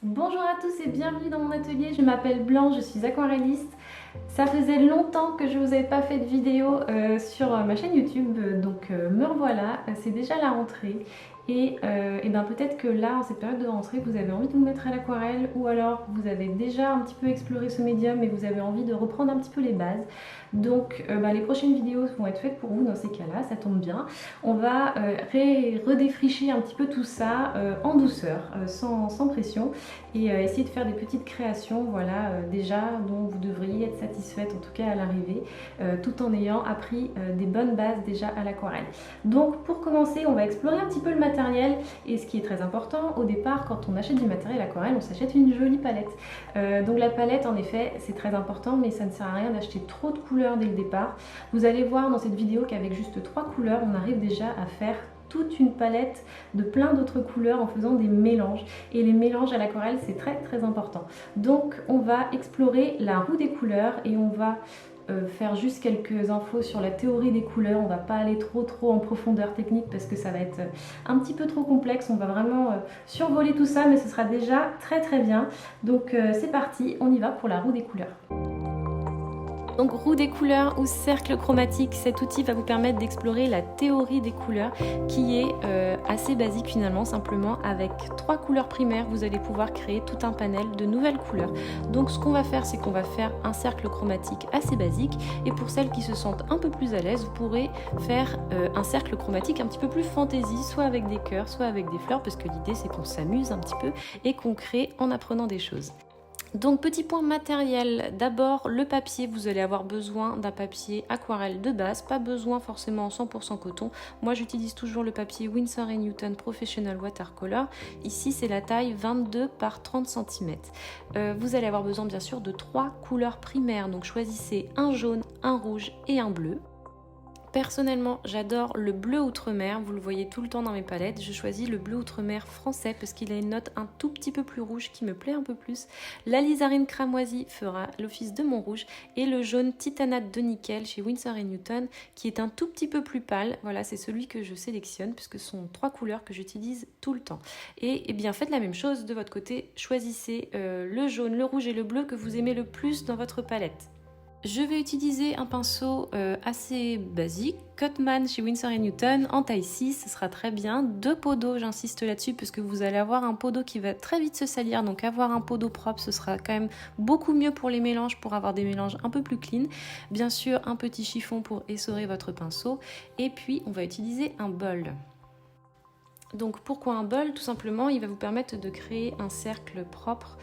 Bonjour à tous et bienvenue dans mon atelier, je m'appelle Blanche, je suis aquarelliste. Ça faisait longtemps que je ne vous avais pas fait de vidéo sur ma chaîne YouTube, donc me revoilà, c'est déjà la rentrée. Et ben peut-être que là, en cette période de rentrée, vous avez envie de vous mettre à l'aquarelle ou alors vous avez déjà un petit peu exploré ce médium et vous avez envie de reprendre un petit peu les bases. Donc les prochaines vidéos vont être faites pour vous dans ces cas-là, ça tombe bien. On va redéfricher un petit peu tout ça en douceur, sans pression et essayer de faire des petites créations, voilà, déjà dont vous devriez être satisfaite, en tout cas à l'arrivée, tout en ayant appris des bonnes bases déjà à l'aquarelle. Donc pour commencer, on va explorer un petit peu le matériel et ce qui est très important, au départ, quand on achète du matériel aquarelle, on s'achète une jolie palette. Donc la palette, en effet, c'est très important, mais ça ne sert à rien d'acheter trop de couleurs dès le départ. Vous allez voir dans cette vidéo qu'avec juste 3 couleurs, on arrive déjà à faire toute une palette de plein d'autres couleurs en faisant des mélanges, et les mélanges à l'aquarelle c'est très important. Donc on va explorer la roue des couleurs et on va faire juste quelques infos sur la théorie des couleurs. On va pas aller trop en profondeur technique parce que ça va être un petit peu trop complexe. On va vraiment survoler tout ça, mais ce sera déjà très bien. Donc c'est parti, on y va pour la roue des couleurs. Donc roue des couleurs ou cercle chromatique, cet outil va vous permettre d'explorer la théorie des couleurs qui est assez basique finalement. Simplement avec 3 couleurs primaires, vous allez pouvoir créer tout un panel de nouvelles couleurs. Donc ce qu'on va faire, c'est qu'on va faire un cercle chromatique assez basique, et pour celles qui se sentent un peu plus à l'aise, vous pourrez faire un cercle chromatique un petit peu plus fantaisie, soit avec des cœurs, soit avec des fleurs, parce que l'idée c'est qu'on s'amuse un petit peu et qu'on crée en apprenant des choses. Donc petit point matériel, d'abord le papier, vous allez avoir besoin d'un papier aquarelle de base, pas besoin forcément 100% coton. Moi j'utilise toujours le papier Winsor & Newton Professional Watercolor, ici c'est la taille 22 par 30 cm. Vous allez avoir besoin bien sûr de 3 couleurs primaires, donc choisissez un jaune, un rouge et un bleu. Personnellement, j'adore le bleu outre-mer, vous le voyez tout le temps dans mes palettes. Je choisis le bleu outre-mer français parce qu'il a une note un tout petit peu plus rouge qui me plaît un peu plus. L'alizarine cramoisie fera l'office de mon rouge, et le jaune titanate de nickel chez Winsor & Newton qui est un tout petit peu plus pâle. Voilà, c'est celui que je sélectionne puisque ce sont 3 couleurs que j'utilise tout le temps. Et bien faites la même chose de votre côté, choisissez le jaune, le rouge et le bleu que vous aimez le plus dans votre palette. Je vais utiliser un pinceau assez basique, Cutman chez Winsor & Newton, en taille 6, ce sera très bien. 2 pots d'eau, j'insiste là-dessus, parce que vous allez avoir un pot d'eau qui va très vite se salir, donc avoir un pot d'eau propre, ce sera quand même beaucoup mieux pour les mélanges, pour avoir des mélanges un peu plus clean. Bien sûr, un petit chiffon pour essorer votre pinceau, et puis on va utiliser un bol. Donc pourquoi un bol? Tout simplement, il va vous permettre de créer un cercle propre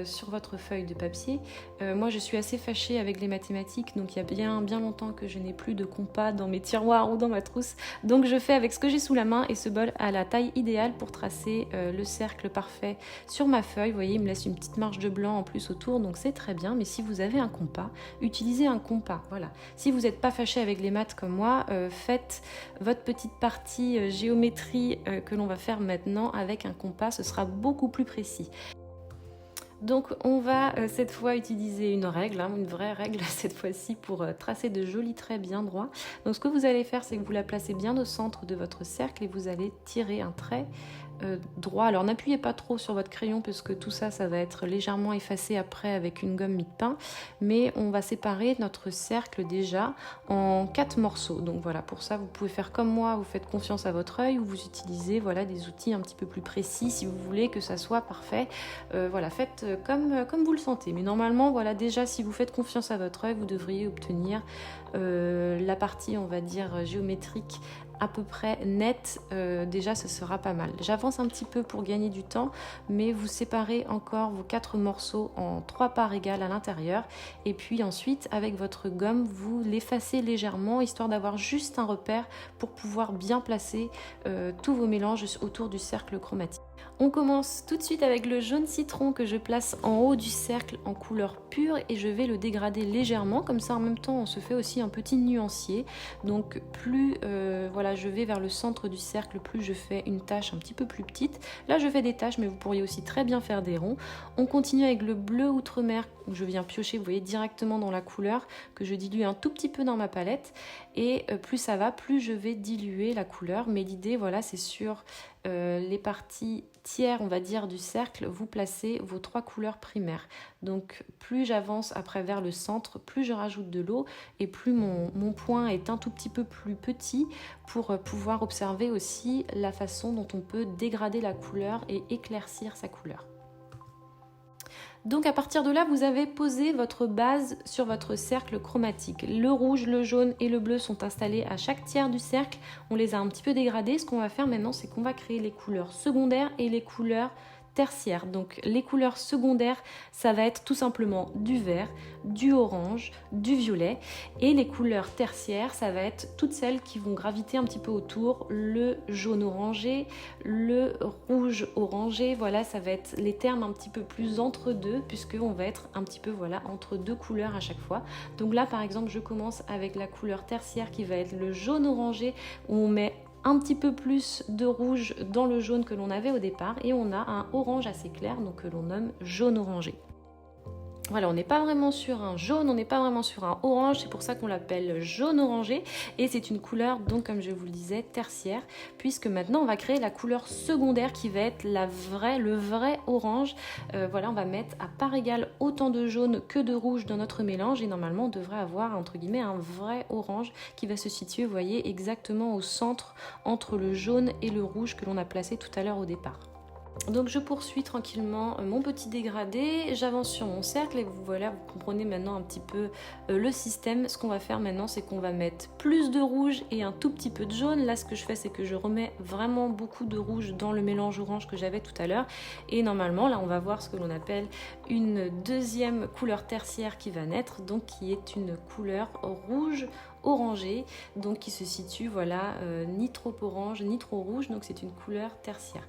sur votre feuille de papier. Moi je suis assez fâchée avec les mathématiques, donc il y a bien longtemps que je n'ai plus de compas dans mes tiroirs ou dans ma trousse, donc je fais avec ce que j'ai sous la main, et ce bol a la taille idéale pour tracer le cercle parfait sur ma feuille. Vous voyez, il me laisse une petite marge de blanc en plus autour, donc c'est très bien. Mais si vous avez un compas, utilisez un compas, voilà. Si vous n'êtes pas fâché avec les maths comme moi, faites votre petite partie géométrie que l'on va faire maintenant avec un compas, ce sera beaucoup plus précis. Donc on va cette fois utiliser une règle, une vraie règle cette fois-ci, pour tracer de jolis traits bien droits. Donc ce que vous allez faire, c'est que vous la placez bien au centre de votre cercle et vous allez tirer un trait droit. Alors n'appuyez pas trop sur votre crayon parce que tout ça, ça va être légèrement effacé après avec une gomme mie-de-pain, mais on va séparer notre cercle déjà en 4 morceaux. Donc voilà, pour ça vous pouvez faire comme moi, vous faites confiance à votre œil, ou vous utilisez voilà, des outils un petit peu plus précis si vous voulez que ça soit parfait. Voilà, faites comme vous le sentez, mais normalement voilà, déjà si vous faites confiance à votre œil, vous devriez obtenir la partie, on va dire, géométrique à peu près nette. Déjà ce sera pas mal. J'avance un petit peu pour gagner du temps, mais vous séparez encore vos 4 morceaux en 3 parts égales à l'intérieur, et puis ensuite avec votre gomme vous l'effacez légèrement, histoire d'avoir juste un repère pour pouvoir bien placer tous vos mélanges autour du cercle chromatique. On commence tout de suite avec le jaune citron que je place en haut du cercle en couleur pure, et je vais le dégrader légèrement, comme ça en même temps on se fait aussi un petit nuancier. Donc plus voilà, je vais vers le centre du cercle, plus je fais une tache un petit peu plus petite. Là je fais des taches, mais vous pourriez aussi très bien faire des ronds. On continue avec le bleu outre-mer, où je viens piocher, vous voyez, directement dans la couleur, que je dilue un tout petit peu dans ma palette. Et plus ça va, plus je vais diluer la couleur, mais l'idée voilà, c'est sur les parties tiers, on va dire, du cercle, vous placez vos 3 couleurs primaires. Donc plus j'avance après vers le centre, plus je rajoute de l'eau et plus mon point est un tout petit peu plus petit pour pouvoir observer aussi la façon dont on peut dégrader la couleur et éclaircir sa couleur. Donc à partir de là, vous avez posé votre base sur votre cercle chromatique. Le rouge, le jaune et le bleu sont installés à chaque tiers du cercle. On les a un petit peu dégradés. Ce qu'on va faire maintenant, c'est qu'on va créer les couleurs secondaires et les couleurs tertiaires. Donc les couleurs secondaires, ça va être tout simplement du vert, du orange, du violet. Et les couleurs tertiaires, ça va être toutes celles qui vont graviter un petit peu autour, le jaune orangé, le rouge orangé. Voilà, ça va être les termes un petit peu plus entre deux, puisqu'on va être un petit peu voilà, entre deux couleurs à chaque fois. Donc là, par exemple, je commence avec la couleur tertiaire qui va être le jaune orangé, où on met un petit peu plus de rouge dans le jaune que l'on avait au départ et on a un orange assez clair, donc que l'on nomme jaune orangé. Voilà, on n'est pas vraiment sur un jaune, on n'est pas vraiment sur un orange, c'est pour ça qu'on l'appelle jaune orangé et c'est une couleur, donc comme je vous le disais, tertiaire, puisque maintenant on va créer la couleur secondaire qui va être le vrai orange. Voilà, on va mettre à part égale autant de jaune que de rouge dans notre mélange et normalement on devrait avoir entre guillemets un vrai orange qui va se situer, vous voyez, exactement au centre entre le jaune et le rouge que l'on a placé tout à l'heure au départ. Donc je poursuis tranquillement mon petit dégradé, j'avance sur mon cercle et voilà, vous comprenez maintenant un petit peu le système. Ce qu'on va faire maintenant, c'est qu'on va mettre plus de rouge et un tout petit peu de jaune. Là, ce que je fais, c'est que je remets vraiment beaucoup de rouge dans le mélange orange que j'avais tout à l'heure. Et normalement, là, on va voir ce que l'on appelle une deuxième couleur tertiaire qui va naître, donc qui est une couleur rouge orangé, donc qui se situe, voilà, ni trop orange, ni trop rouge, donc c'est une couleur tertiaire.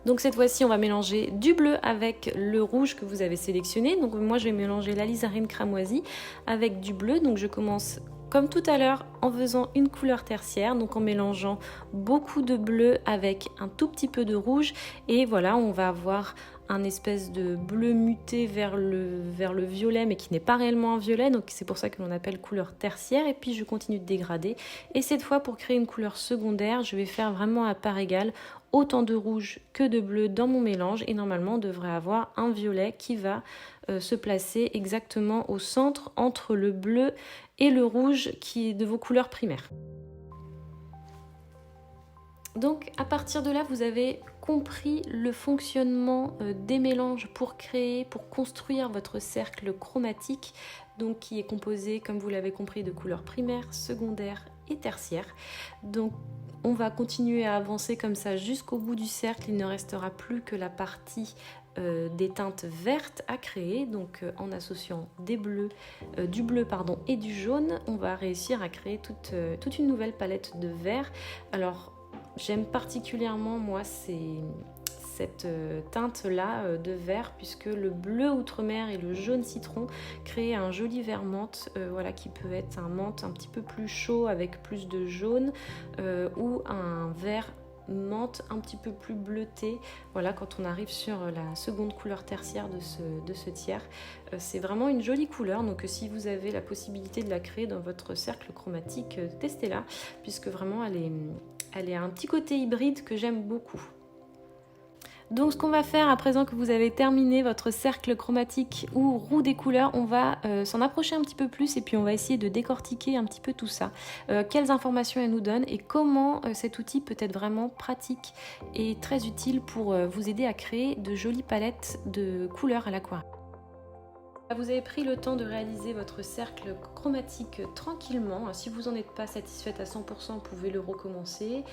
Donc cette fois-ci, on va mélanger du bleu avec le rouge que vous avez sélectionné. Donc moi, je vais mélanger l'alizarine cramoisie avec du bleu. Donc je commence comme tout à l'heure en faisant une couleur tertiaire, donc en mélangeant beaucoup de bleu avec un tout petit peu de rouge. Et voilà, on va avoir un espèce de bleu muté vers le violet, mais qui n'est pas réellement un violet, donc c'est pour ça que l'on appelle couleur tertiaire. Et puis je continue de dégrader. Et cette fois, pour créer une couleur secondaire, je vais faire vraiment à part égale autant de rouge que de bleu dans mon mélange. Et normalement, on devrait avoir un violet qui va se placer exactement au centre entre le bleu et le rouge qui est de vos couleurs primaires. Donc à partir de là, vous avez compris le fonctionnement des mélanges pour construire votre cercle chromatique, donc qui est composé, comme vous l'avez compris, de couleurs primaires, secondaires et tertiaires. Donc on va continuer à avancer comme ça jusqu'au bout du cercle. Il ne restera plus que la partie des teintes vertes à créer. Donc en associant du bleu et du jaune, on va réussir à créer toute une nouvelle palette de vert. Alors j'aime particulièrement moi cette teinte-là de vert, puisque le bleu outre-mer et le jaune citron créent un joli vert menthe, voilà, qui peut être un menthe un petit peu plus chaud avec plus de jaune, ou un vert menthe un petit peu plus bleuté, voilà, quand on arrive sur la seconde couleur tertiaire de ce tiers. C'est vraiment une jolie couleur, donc si vous avez la possibilité de la créer dans votre cercle chromatique, testez-la, puisque vraiment elle est un petit côté hybride que j'aime beaucoup. Donc ce qu'on va faire à présent que vous avez terminé votre cercle chromatique ou roue des couleurs, on va s'en approcher un petit peu plus et puis on va essayer de décortiquer un petit peu tout ça. Quelles informations elle nous donne et comment cet outil peut être vraiment pratique et très utile pour vous aider à créer de jolies palettes de couleurs à l'aquarelle. Vous avez pris le temps de réaliser votre cercle chromatique tranquillement. Si vous n'en êtes pas satisfaite à 100%, vous pouvez le recommencer.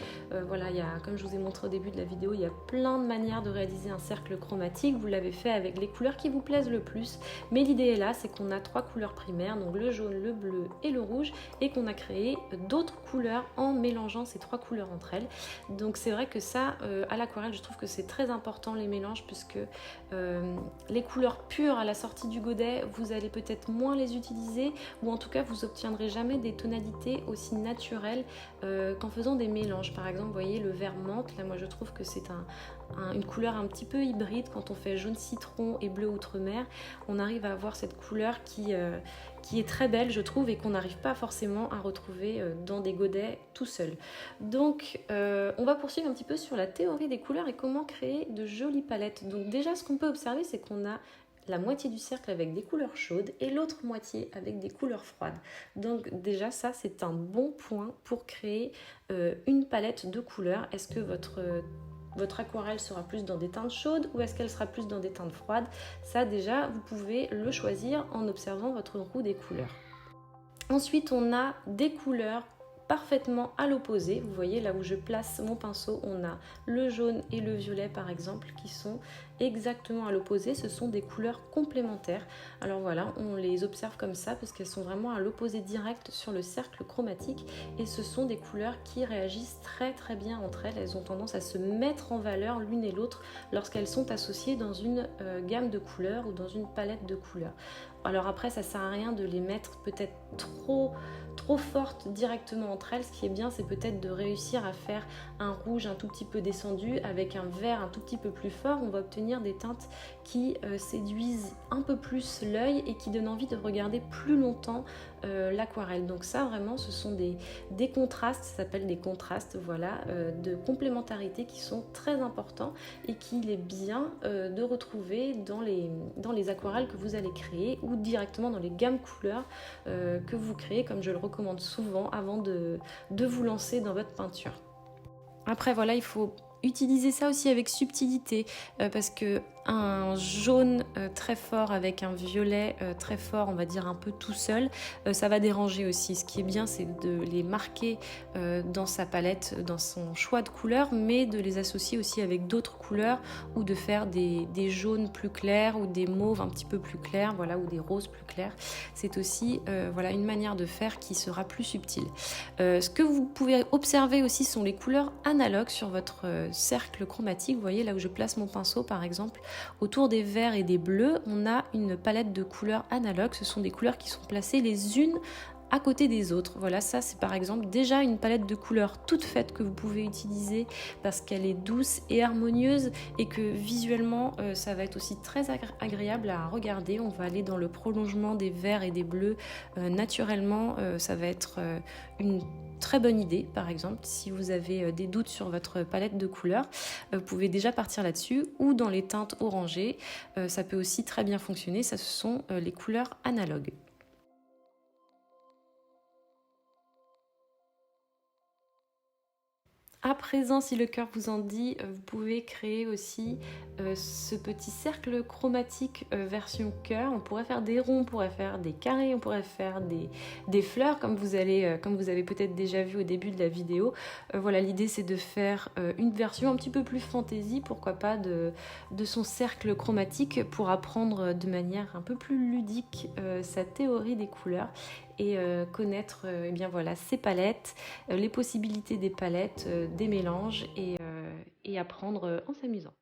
Voilà, comme je vous ai montré au début de la vidéo, il y a plein de manières de réaliser un cercle chromatique. Vous l'avez fait avec les couleurs qui vous plaisent le plus. Mais l'idée est là, c'est qu'on a 3 couleurs primaires, donc le jaune, le bleu et le rouge, et qu'on a créé d'autres couleurs en mélangeant ces 3 couleurs entre elles. Donc c'est vrai que ça, à l'aquarelle, je trouve que c'est très important les mélanges, puisque les couleurs pures à la sortie du godet, godets, vous allez peut-être moins les utiliser, ou en tout cas vous obtiendrez jamais des tonalités aussi naturelles qu'en faisant des mélanges. Par exemple, vous voyez le vert menthe, là moi je trouve que c'est une couleur un petit peu hybride. Quand on fait jaune citron et bleu outre-mer, on arrive à avoir cette couleur qui est très belle je trouve, et qu'on n'arrive pas forcément à retrouver dans des godets tout seul. Donc on va poursuivre un petit peu sur la théorie des couleurs et comment créer de jolies palettes. Donc déjà ce qu'on peut observer, c'est qu'on a la moitié du cercle avec des couleurs chaudes et l'autre moitié avec des couleurs froides. Donc déjà ça c'est un bon point pour créer une palette de couleurs. Est-ce que votre aquarelle sera plus dans des teintes chaudes ou est-ce qu'elle sera plus dans des teintes froides? Ça déjà vous pouvez le choisir en observant votre roue des couleurs. Ensuite on a des couleurs parfaitement à l'opposé. Vous voyez là où je place mon pinceau, on a le jaune et le violet par exemple qui sont exactement à l'opposé. Ce sont des couleurs complémentaires. Alors voilà, on les observe comme ça parce qu'elles sont vraiment à l'opposé direct sur le cercle chromatique, et ce sont des couleurs qui réagissent très très bien entre elles. Elles ont tendance à se mettre en valeur l'une et l'autre lorsqu'elles sont associées dans une gamme de couleurs ou dans une palette de couleurs. Alors après ça sert à rien de les mettre peut-être trop fortes directement entre elles. Ce qui est bien, c'est peut-être de réussir à faire un rouge un tout petit peu descendu avec un vert un tout petit peu plus fort. On va obtenir des teintes qui séduisent un peu plus l'œil et qui donnent envie de regarder plus longtemps l'aquarelle. Donc ça vraiment ce sont des contrastes, ça s'appelle des contrastes, voilà, de complémentarité qui sont très importants et qu'il est bien de retrouver dans les aquarelles que vous allez créer ou directement dans les gammes couleurs que vous créez, comme je le recommande souvent avant de vous lancer dans votre peinture. Après voilà, il faut utiliser ça aussi avec subtilité parce que un jaune très fort avec un violet très fort, on va dire un peu tout seul, ça va déranger aussi. Ce qui est bien, c'est de les marquer dans sa palette, dans son choix de couleurs, mais de les associer aussi avec d'autres couleurs ou de faire des jaunes plus clairs ou des mauves un petit peu plus clairs, voilà, ou des roses plus clairs. C'est aussi voilà, une manière de faire qui sera plus subtile. Ce que vous pouvez observer aussi sont les couleurs analogues sur votre cercle chromatique. Vous voyez là où je place mon pinceau par exemple, autour des verts et des bleus, on a une palette de couleurs analogues. Ce sont des couleurs qui sont placées les unes à côté des autres. Voilà, ça c'est par exemple déjà une palette de couleurs toute faite que vous pouvez utiliser parce qu'elle est douce et harmonieuse et que visuellement ça va être aussi très agréable à regarder. On va aller dans le prolongement des verts et des bleus naturellement. Ça va être une très bonne idée. Par exemple, si vous avez des doutes sur votre palette de couleurs, vous pouvez déjà partir là-dessus, ou dans les teintes orangées, ça peut aussi très bien fonctionner. Ça, ce sont les couleurs analogues. À présent, si le cœur vous en dit, vous pouvez créer aussi ce petit cercle chromatique version cœur. On pourrait faire des ronds, on pourrait faire des carrés, on pourrait faire des fleurs comme vous avez peut-être déjà vu au début de la vidéo. Voilà, l'idée c'est de faire une version un petit peu plus fantaisie, pourquoi pas, de son cercle chromatique pour apprendre de manière un peu plus ludique sa théorie des couleurs et connaître eh bien voilà, ces palettes, les possibilités des palettes, des mélanges et apprendre en s'amusant.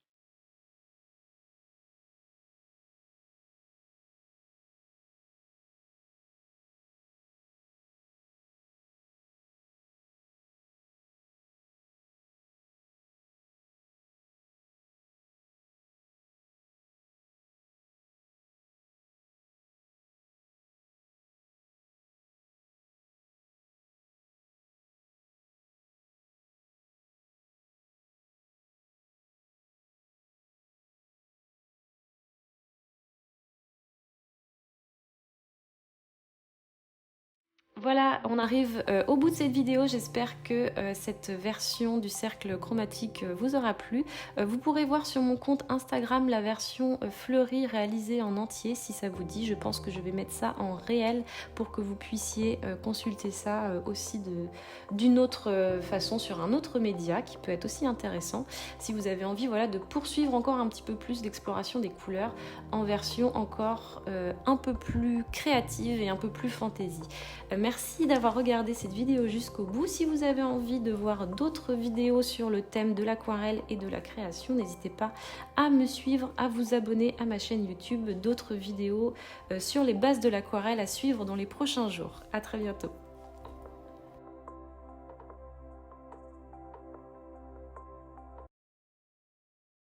Voilà, on arrive au bout de cette vidéo. J'espère que cette version du cercle chromatique vous aura plu. Vous pourrez voir sur mon compte Instagram la version fleurie réalisée en entier si ça vous dit. Je pense que je vais mettre ça en réel pour que vous puissiez consulter ça aussi d'une autre façon sur un autre média qui peut être aussi intéressant si vous avez envie, voilà, de poursuivre encore un petit peu plus l'exploration des couleurs en version encore un peu plus créative et un peu plus fantaisie. Merci Merci d'avoir regardé cette vidéo jusqu'au bout. Si vous avez envie de voir d'autres vidéos sur le thème de l'aquarelle et de la création, n'hésitez pas à me suivre, à vous abonner à ma chaîne YouTube. D'autres vidéos sur les bases de l'aquarelle à suivre dans les prochains jours. À très bientôt.